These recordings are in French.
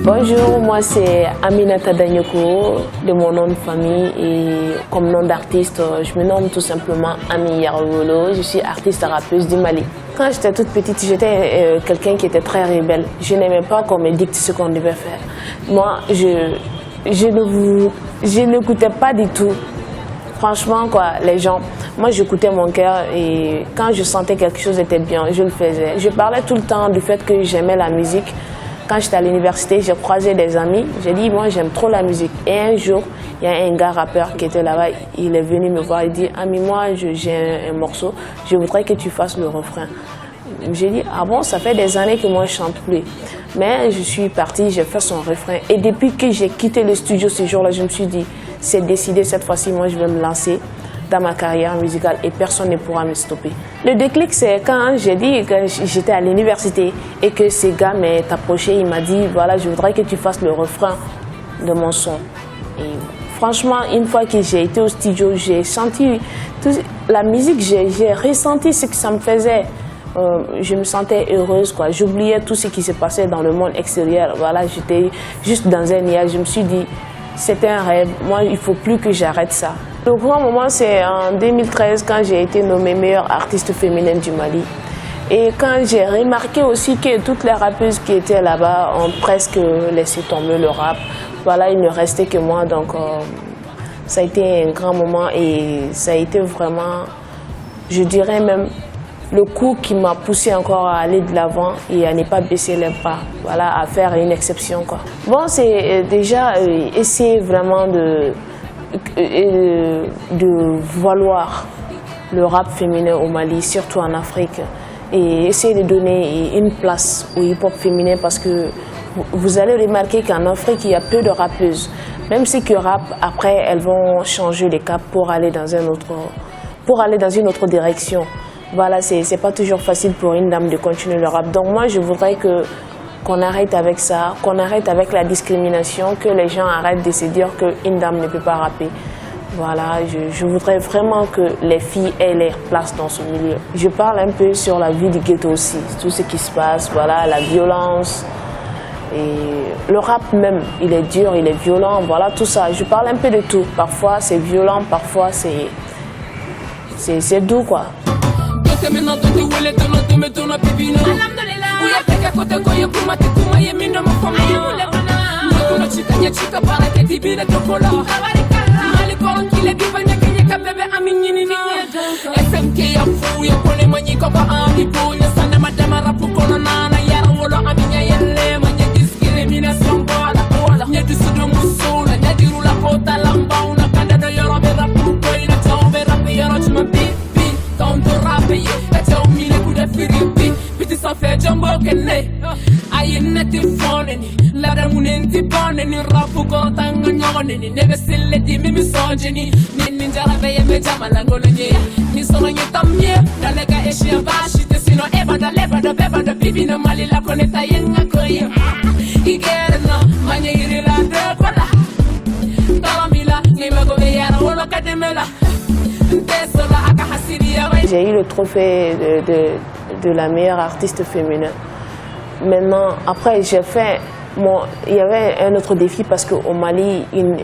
Bonjour, moi c'est Aminata Danyoko de mon nom de famille et comme nom d'artiste, je me nomme tout simplement Ami Yarowolo. Je suis artiste rappeuse du Mali. Quand j'étais toute petite, j'étais quelqu'un qui était très rebelle. Je n'aimais pas qu'on me dicte ce qu'on devait faire. Moi, je n'écoutais pas du tout. Franchement, quoi, les gens, moi j'écoutais mon cœur et quand je sentais quelque chose était bien, je le faisais. Je parlais tout le temps du fait que j'aimais la musique. Quand j'étais à l'université, j'ai croisé des amis, j'ai dit moi j'aime trop la musique. Et un jour, il y a un gars rappeur qui était là-bas, il est venu me voir, il dit Ami, moi j'ai un morceau, je voudrais que tu fasses le refrain. J'ai dit ah bon, ça fait des années que moi je chante plus. Mais je suis partie, j'ai fait son refrain. Et depuis que j'ai quitté le studio ce jour-là, je me suis dit c'est décidé, cette fois-ci moi je vais me lancer dans ma carrière musicale et personne ne pourra me stopper. Le déclic, c'est quand j'ai dit que j'étais à l'université et que ce gars m'est approché, il m'a dit voilà, je voudrais que tu fasses le refrain de mon son. Et franchement, une fois que j'ai été au studio, j'ai senti la musique, j'ai ressenti ce que ça me faisait. Je me sentais heureuse, quoi. J'oubliais tout ce qui se passait dans le monde extérieur. Voilà, j'étais juste dans un nuage. Je me suis dit, c'était un rêve. Moi, il ne faut plus que j'arrête ça. Le grand moment, c'est en 2013 quand j'ai été nommée meilleure artiste féminine du Mali. Et quand j'ai remarqué aussi que toutes les rappeuses qui étaient là-bas ont presque laissé tomber le rap. Voilà, il ne restait que moi. Donc, ça a été un grand moment et ça a été vraiment, je dirais même, le coup qui m'a poussé encore à aller de l'avant et à ne pas baisser les pas, voilà, à faire une exception, quoi. Bon, c'est déjà essayer vraiment de valoir le rap féminin au Mali, surtout en Afrique, et essayer de donner une place au hip-hop féminin parce que vous allez remarquer qu'en Afrique, il y a peu de rappeuses. Même ceux qui rappent, après, elles vont changer les caps pour aller dans une autre direction. Voilà, c'est pas toujours facile pour une dame de continuer le rap. Donc moi, je voudrais qu'on arrête avec ça, qu'on arrête avec la discrimination, que les gens arrêtent de se dire qu'une dame ne peut pas rapper. Voilà, je voudrais vraiment que les filles aient leur place dans ce milieu. Je parle un peu sur la vie du ghetto aussi, tout ce qui se passe, voilà, la violence. Et le rap même, il est dur, il est violent, voilà, tout ça. Je parle un peu de tout. Parfois, c'est violent, parfois, c'est doux, quoi. J'ai eu le trophée de la meilleure artiste féminin. Maintenant, après, il y avait un autre défi parce qu'au Mali, une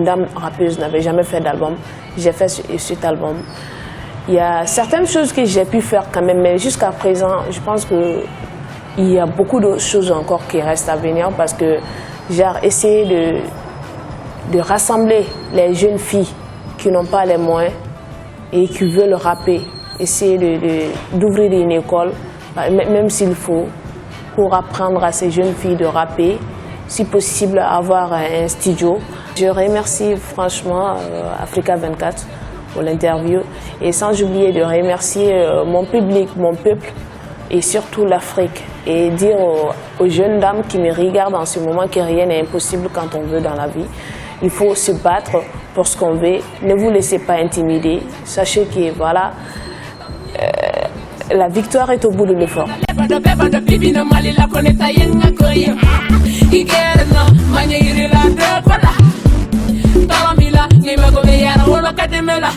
dame rappeuse n'avait jamais fait d'album. J'ai fait cet album. Il y a certaines choses que j'ai pu faire quand même, mais jusqu'à présent, je pense qu'il y a beaucoup de choses encore qui restent à venir parce que j'ai essayé de rassembler les jeunes filles qui n'ont pas les moyens et qui veulent rapper. Essayer d'ouvrir une école, même s'il faut, pour apprendre à ces jeunes filles de rapper, si possible avoir un studio. Je remercie franchement Africa 24 pour l'interview et sans oublier de remercier mon public, mon peuple et surtout l'Afrique et dire aux jeunes dames qui me regardent en ce moment que rien n'est impossible quand on veut dans la vie. Il faut se battre pour ce qu'on veut, ne vous laissez pas intimider, sachez que voilà, la victoire est au bout de l'effort. Taramila, ni me go be yara, wolo kademela.